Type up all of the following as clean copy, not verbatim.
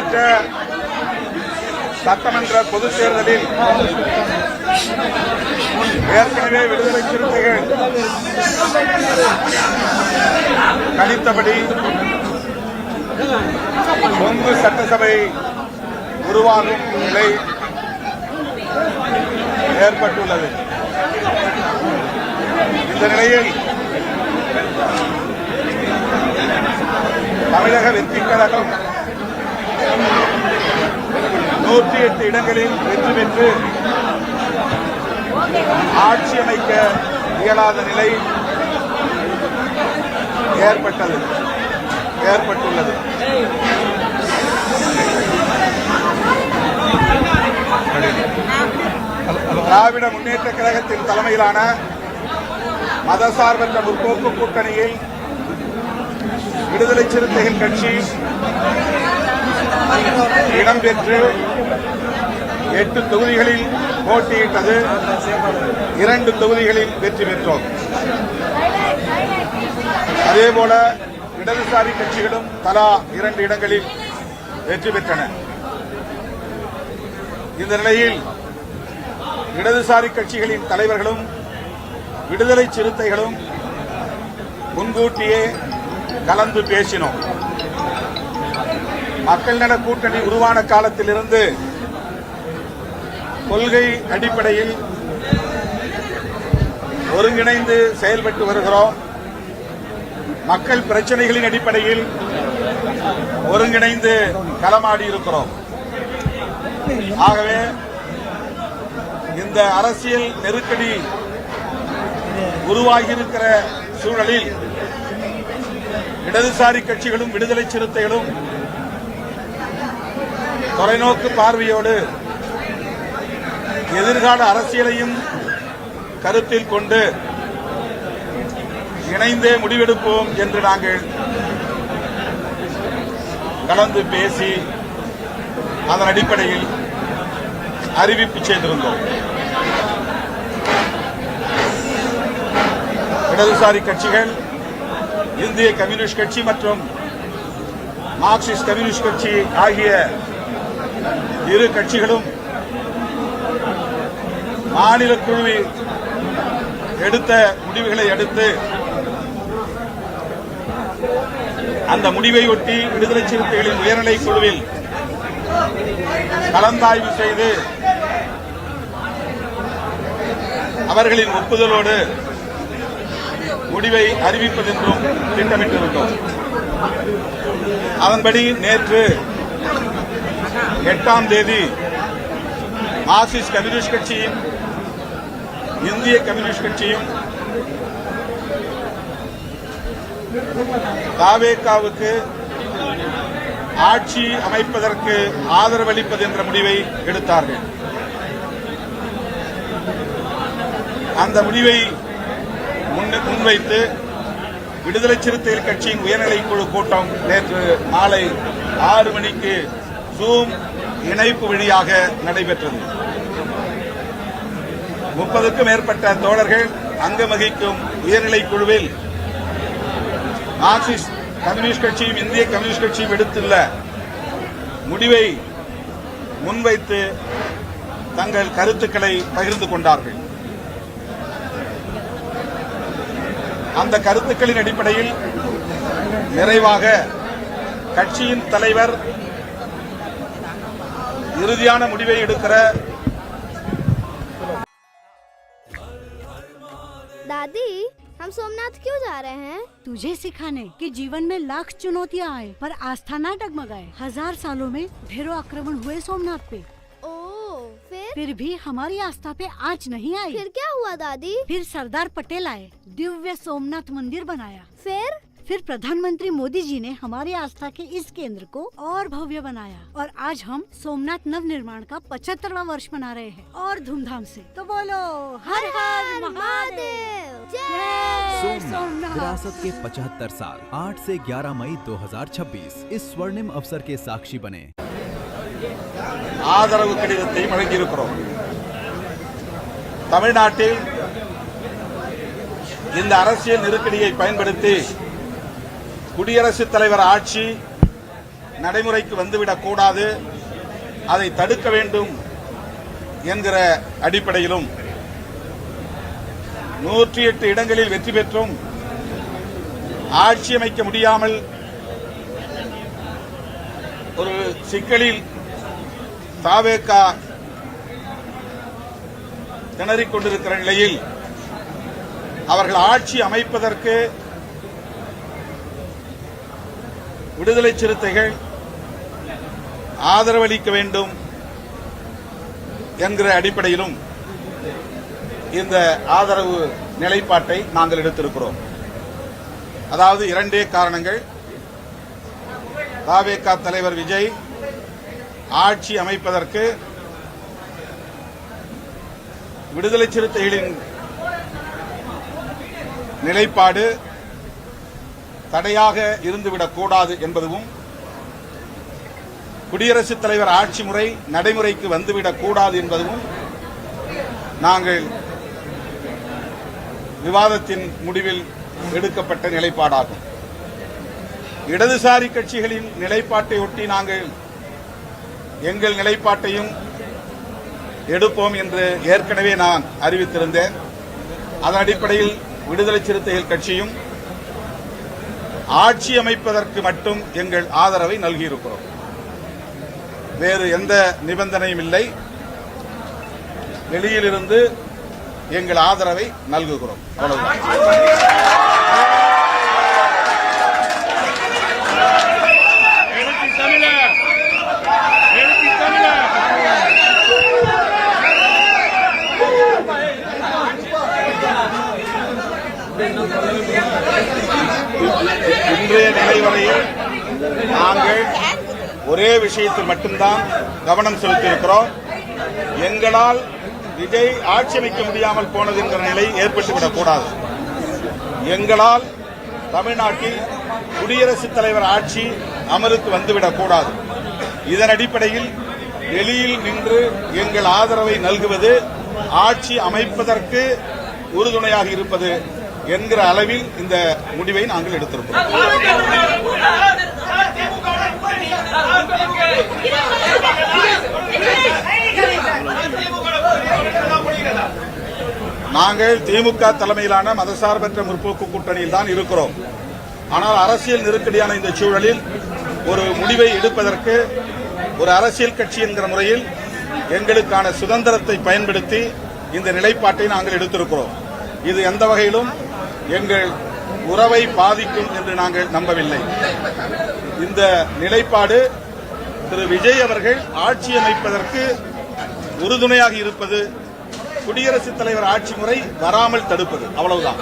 நடைபெற்ற சட்டமன்ற பொதுத் தேர்தலில் ஏற்கனவே விடுதலை சிறுத்தைகள் கணித்தபடி கொங்கு சட்டசபை உருவாகும் நிலை ஏற்பட்டுள்ளது. இந்த நிலையில் தமிழக வெற்றிக் கழகம் 108 இடங்களில் வெற்றி பெற்று ஆட்சி அமைக்க இயலாத நிலை ஏற்பட்டுள்ளது. திராவிட முன்னேற்ற கழகத்தின் தலைமையிலான மதசார்பற்ற முற்போக்கு கூட்டணியில் விடுதலை சிறுத்தைகள் கட்சி இடம்பெற்று 8 தொகுதிகளில் போட்டியிட்டது. 2 தொகுதிகளில் வெற்றி பெற்றோம். அதேபோல இடதுசாரி கட்சிகளும் தலா 2 இடங்களில் வெற்றி பெற்றன. இந்த நிலையில் இடதுசாரி கட்சிகளின் தலைவர்களும் விடுதலை சிறுத்தைகளும் முன்கூட்டியே கலந்து பேசினோம். மக்கள் நல கூட்டணி உருவான காலத்திலிருந்து கொள்கை அடிப்படையில் ஒருங்கிணைந்து செயல்பட்டு வருகிறோம். மக்கள் பிரச்சனைகளின் அடிப்படையில் ஒருங்கிணைந்து களமாடி இருக்கிறோம். ஆகவே இந்த அரசியல் நெருக்கடி உருவாகியிருக்கிற சூழலில் இடதுசாரி கட்சிகளும் விடுதலை சிறுத்தைகளும் தொலைநோக்கு பார்வையோடு எதிர்கால அரசியலையும் கருத்தில் கொண்டு இணைந்தே முடிவெடுப்போம் என்று நாங்கள் கலந்து பேசி அதன் அடிப்படையில் அறிவிப்பு செய்திருந்தோம். இடதுசாரி கட்சிகள் இந்திய கம்யூனிஸ்ட் கட்சி மற்றும் மார்க்சிஸ்ட் கம்யூனிஸ்ட் கட்சி ஆகிய இரு கட்சிகளும் மாநில குழுவில் எடுத்த முடிவுகளை அடுத்து அந்த முடிவை ஒட்டி விடுதலை சிறுத்தைகளின் உயர்நிலை குழுவில் கலந்தாய்வு செய்து அவர்களின் ஒப்புதலோடு முடிவை அறிவிப்பதென்றும் திட்டமிட்டிருந்தோம். அதன்படி நேற்று 8ஆம் தேதி மார்க்சிஸ்ட் கம்யூனிஸ்ட் கட்சியும் இந்திய கம்யூனிஸ்ட் கட்சியும் தாவேகாவுக்கு ஆட்சி அமைப்பதற்கு ஆதரவளிப்பது என்ற முடிவை எடுத்தார்கள். அந்த முடிவை முன்வைத்து விடுதலை சிறுத்தைகள் கட்சியின் உயர்நிலை குழு கூட்டம் நேற்று மாலை 6 மணிக்கு ஜூம் இணைப்பு வழியாக நடைபெற்றது. 30க்கும் மேற்பட்ட தோழர்கள் அங்கம் வகிக்கும் உயர்நிலை குழுவில் மார்க்சிஸ்ட் கம்யூனிஸ்ட் கட்சியும் இந்திய கம்யூனிஸ்ட் கட்சியும் எடுத்துள்ள முடிவை முன்வைத்து தங்கள் கருத்துக்களை பகிர்ந்து கொண்டார்கள். அந்த கருத்துக்களின் அடிப்படையில் நிறைவாக கட்சியின் தலைவர் இறுதியான முடிவை எடுக்கிற दादी हम सोमनाथ क्यों जा रहे हैं? तुझे सिखाने कि जीवन में लाख चुनौतियाँ आए पर आस्था न डगमगाए। 1000 सालों में ढेरों आक्रमण हुए सोमनाथ पे, फिर भी हमारी आस्था पे आँच नहीं आई। फिर क्या हुआ दादी? फिर सरदार पटेल आए, दिव्य सोमनाथ मंदिर बनाया। फिर प्रधानमंत्री मोदी जी ने हमारी आस्था के इस केंद्र को और भव्य बनाया और आज हम सोमनाथ नव निर्माण का 75वां वर्ष मना रहे हैं और धूमधाम से। तो बोलो हर हर महादेव जय सोमनाथ। विरासत के 75 साल 8 से 11 मई 2026 इस स्वर्णिम अवसर के साक्षी बने। ஆதரவு கடிதத்தை வழங்கியிருக்கிறோம். தமிழ்நாட்டில் இந்த அரசியல் நெருக்கடியை பயன்படுத்தி குடியரசுத் தலைவர் ஆட்சி நடைமுறைக்கு வந்துவிடக் கூடாது, அதை தடுக்க வேண்டும் என்கிற அடிப்படையிலும் 108 இடங்களில் வெற்றி பெற்றும் ஆட்சி அமைக்க முடியாமல் ஒரு சிக்கலில் தவேக திணறிக் கொண்டிருக்கிற நிலையில் அவர்கள் ஆட்சி அமைப்பதற்கு விடுதலை சிறுத்தைகள் ஆதரவளிக்க வேண்டும் என்கிற அடிப்படையிலும் இந்த ஆதரவு நிலைப்பாட்டை நாங்கள் எடுத்திருக்கிறோம். அதாவது இரண்டே காரணங்கள். தவேக தலைவர் விஜய் ஆட்சி அமைப்பதற்கு விடுதலை சிறுத்தைகளின் நிலைப்பாடு தடையாக இருந்துவிடக் கூடாது என்பதும், குடியரசுத் தலைவர் ஆட்சி முறை நடைமுறைக்கு வந்துவிடக் கூடாது என்பதும் நாங்கள் விவாதத்தின் முடிவில் எடுக்கப்பட்ட நிலைப்பாடாகும். இடதுசாரி கட்சிகளின் நிலைப்பாட்டை ஒட்டி நாங்கள் எங்கள் நிலைப்பாட்டையும் எடுப்போம் என்று ஏற்கனவே நான் அறிவித்திருந்தேன். அதன் அடிப்படையில் விடுதலை சிறுத்தைகள் கட்சியும் ஆட்சி அமைப்பதற்கு மட்டும் எங்கள் ஆதரவை நல்கியிருக்கிறோம். வேறு எந்த நிபந்தனையும் இல்லை. வெளியிலிருந்து எங்கள் ஆதரவை நல்குகிறோம். இன்றைய நிலை வரையில் நாங்கள் ஒரே விஷயத்தில் மட்டும்தான் கவனம் செலுத்தியிருக்கிறோம். எங்களால் விஜய் ஆட்சி அமைக்க முடியாமல் போனது என்கிற நிலை ஏற்பட்டுவிடக் கூடாது. எங்களால் தமிழ்நாட்டில் குடியரசுத் தலைவர் ஆட்சி அமலுக்கு வந்துவிடக் கூடாது. இதன் அடிப்படையில் வெளியில் நின்று எங்கள் ஆதரவை நல்குவது ஆட்சி அமைப்பதற்கு உறுதுணையாக இருப்பது என்கிற அளவில் இந்த முடிவை நாங்கள் எடுத்திருக்கிறோம். நாங்கள் திமுக தலைமையிலான மதசார்பற்ற முற்போக்கு கூட்டணியில் தான் இருக்கிறோம். ஆனால் அரசியல் நெருக்கடியான இந்த சூழலில் ஒரு முடிவை எடுப்பதற்கு ஒரு அரசியல் கட்சி என்கிற முறையில் எங்களுக்கான சுதந்திரத்தை பயன்படுத்தி இந்த நிலைப்பாட்டை நாங்கள் எடுத்திருக்கிறோம். இது எந்த வகையிலும் எங்கள் உறவை பாதிக்கும் என்று நாங்கள் நம்பவில்லை. இந்த நிலைப்பாடு திரு விஜய் அவர்கள் ஆட்சி அமைப்பதற்கு உறுதுணையாக இருப்பது, குடியரசுத் தலைவர் ஆட்சி முறை வராமல் தடுப்பது, அவ்வளவுதான்.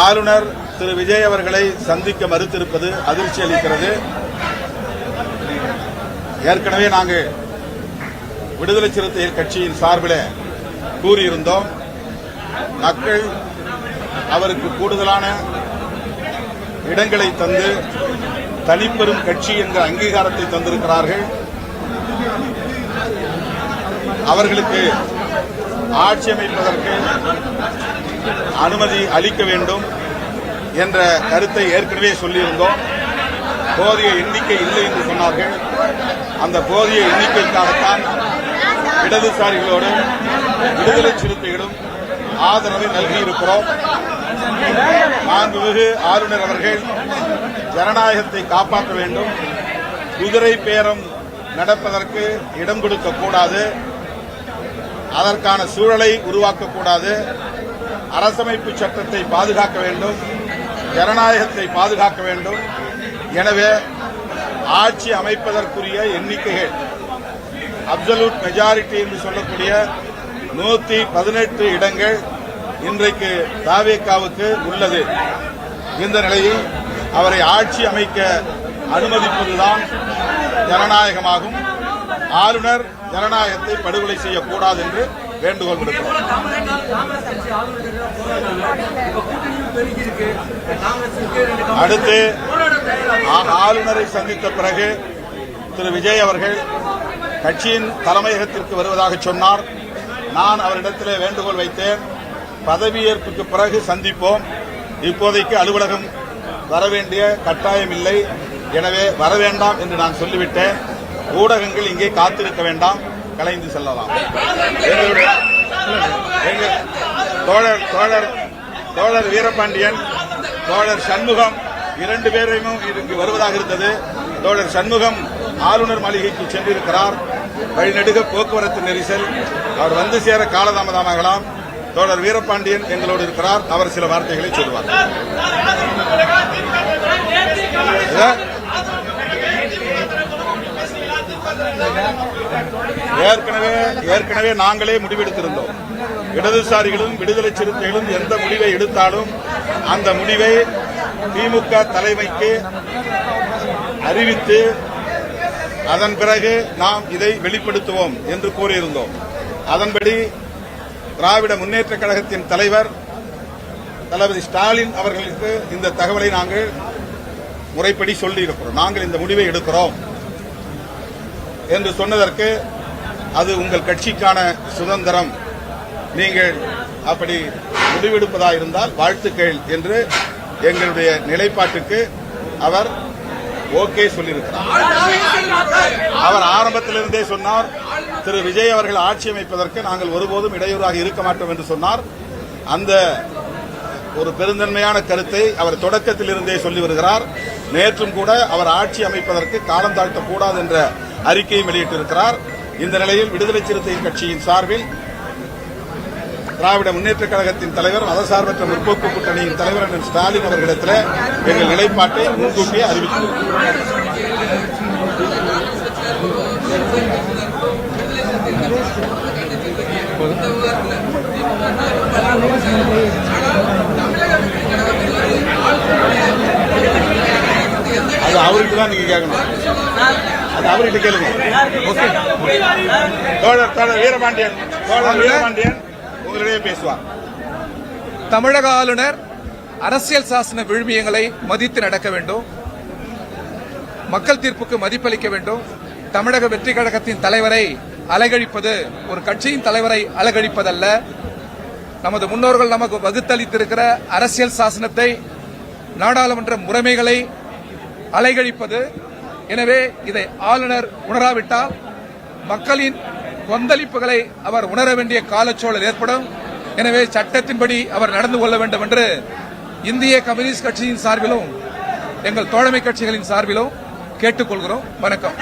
ஆளுநர் திரு விஜய் அவர்களை சந்திக்க மறுத்திருப்பது அதிர்ச்சி அளிக்கிறது. ஏற்கனவே நாங்கள் விடுதலை சிறுத்தைகள் கட்சியின் சார்பில் கூறியிருந்தோம். மக்கள் அவருக்கு கூடுதலான இடங்களை தந்து தனிப்பெரும் கட்சி என்ற அங்கீகாரத்தை தந்திருக்கிறார்கள். அவர்களுக்கு ஆட்சி அமைப்பதற்கு அனுமதி அளிக்க வேண்டும் என்ற கருத்தை ஏற்கனவே சொல்லியிருந்தோம். போதிய எண்ணிக்கை இல்லை என்று சொன்னார்கள். அந்த போதிய எண்ணிக்கைக்காகத்தான் இடதுசாரிகளோடு விடுதலை சிறுத்தைகளும் ஆதரவை நல்கியிருக்கிறோம். மாண்புமிகு ஆளுநர் அவர்கள் ஜனநாயகத்தை காப்பாற்ற வேண்டும், குதிரை பேரம் நடப்பதற்கு இடம் கொடுக்கக்கூடாது, அதற்கான சூழலை உருவாக்கக்கூடாது, அரசமைப்பு சட்டத்தை பாதுகாக்க வேண்டும், ஜனநாயகத்தை பாதுகாக்க வேண்டும். எனவே ஆட்சி அமைப்பதற்குரிய எண்ணிக்கைகள் அப்சல்யூட் மெஜாரிட்டி என்று சொல்லக்கூடிய 118 இடங்கள் இன்றைக்கு தவேகாவுக்கு உள்ளது. இந்த நிலையில் அவரை ஆட்சி அமைக்க அனுமதிப்பதுதான் ஜனநாயகமாகும். ஆளுநர் ஜனநாயகத்தை படுகொலை செய்யக்கூடாது என்று வேண்டுகோள் விடுக்கிறோம். அடுத்து ஆளுநரை சந்தித்த பிறகு திரு விஜய் அவர்கள் கட்சியின் தலைமையகத்திற்கு வருவதாக சொன்னார். நான் அவரிடத்திலே வேண்டுகோள் வைத்தேன், பதவியேற்புக்கு பிறகு சந்திப்போம், இப்போதைக்கு அலுவலகம் வரவேண்டிய கட்டாயம் இல்லை, எனவே வரவேண்டாம் என்று நான் சொல்லிவிட்டேன். ஊடகங்கள் இங்கே காத்திருக்க வேண்டாம், கலைந்து செல்லலாம். தோழர் வீரபாண்டியன், தோழர் சண்முகம் 2 பேரையும் இங்கு வருவதாக இருந்தது. தோழர் சண்முகம் ஆளுநர் மாளிகைக்கு சென்றிருக்கிறார். வழிநெடுக போக்குவரத்து நெரிசல், அவர் வந்து சேர காலதாமதமாகலாம். தோழர் வீரபாண்டியன் எங்களோடு இருக்கிறார், அவர் சில வார்த்தைகளை சொல்வார். ஏற்கனவே நாங்களே முடிவெடுத்திருந்தோம். இடதுசாரிகளும் விடுதலை சிறுத்தைகளும் எந்த முடிவை எடுத்தாலும் அந்த முடிவை திமுக தலைமைக்கு அறிவித்து அதன் பிறகு நாம் இதை வெளிப்படுத்துவோம் என்று கூறியிருந்தோம். அதன்படி திராவிட முன்னேற்ற கழகத்தின் தலைவர் தளபதி ஸ்டாலின் அவர்களுக்கு இந்த தகவலை நாங்கள் முறைப்படி சொல்லியிருக்கிறோம். நாங்கள் இந்த முடிவை எடுக்கிறோம் என்று சொன்னதற்கு, அது உங்கள் கட்சிக்கான சுதந்திரம், நீங்கள் அப்படி முடிவெடுப்பதாயிருந்தால் வாழ்த்துக்கள் என்று எங்களுடைய நிலைப்பாட்டுக்கு அவர் ஓகே சொல்லியிருக்கிறார். அவர் ஆரம்பத்திலிருந்தே சொன்னார், திரு விஜய் அவர்கள் ஆட்சி அமைப்பதற்கு நாங்கள் ஒருபோதும் இடையூறாக இருக்க மாட்டோம் என்று சொன்னார். அந்த ஒரு பெருந்தன்மையான கருத்தை அவர் தொடக்கத்தில் இருந்தே சொல்லி வருகிறார். நேற்றும் கூட அவர் ஆட்சி அமைப்பதற்கு காலம் தாழ்த்தக்கூடாது என்ற அறிக்கையை வெளியிட்டிருக்கிறார். இந்த நிலையில் விடுதலை சிறுத்தைகள் கட்சியின் சார்பில் திராவிட முன்னேற்ற கழகத்தின் தலைவர், மதசார்பற்ற முற்போக்கு கூட்டணியின் தலைவர் ஸ்டாலின் அவர்களிடத்தில் எங்கள் நிலைப்பாட்டை முன்கூட்டியே அறிவித்தோம். அது அவருக்கு தான் நீங்க கேட்கணும், அது அவர்கிட்ட கேளுங்க. தோழர் வீரபாண்டியன் உங்களிடையே பேசுவார். தமிழக ஆளுநர் அரசியல் சாசன விழுமியங்களை மதித்து நடக்க வேண்டும், மக்கள் தீர்ப்புக்கு மதிப்பளிக்க வேண்டும். தமிழக வெற்றி கழகத்தின் தலைவரை அலகழிப்பது ஒரு கட்சியின் தலைவரை அலகழிப்பதல்ல. நமது முன்னோர்கள் நமக்கு வகுத்தளித்திருக்கிற அரசியல் சாசனத்தை, நாடாளுமன்ற முறைமைகளை அலைகழிப்பது. எனவே இதை ஆளுநர் உணராவிட்டால் மக்களின் கொந்தளிப்புகளை அவர் உணர வேண்டிய காலச்சூழல் ஏற்படும். எனவே சட்டத்தின்படி அவர் நடந்து கொள்ள வேண்டும் என்று இந்திய கம்யூனிஸ்ட் கட்சியின் சார்பிலும் எங்கள் தோழமை கட்சிகளின் சார்பிலும் கேட்டுக்கொள்கிறோம். வணக்கம்.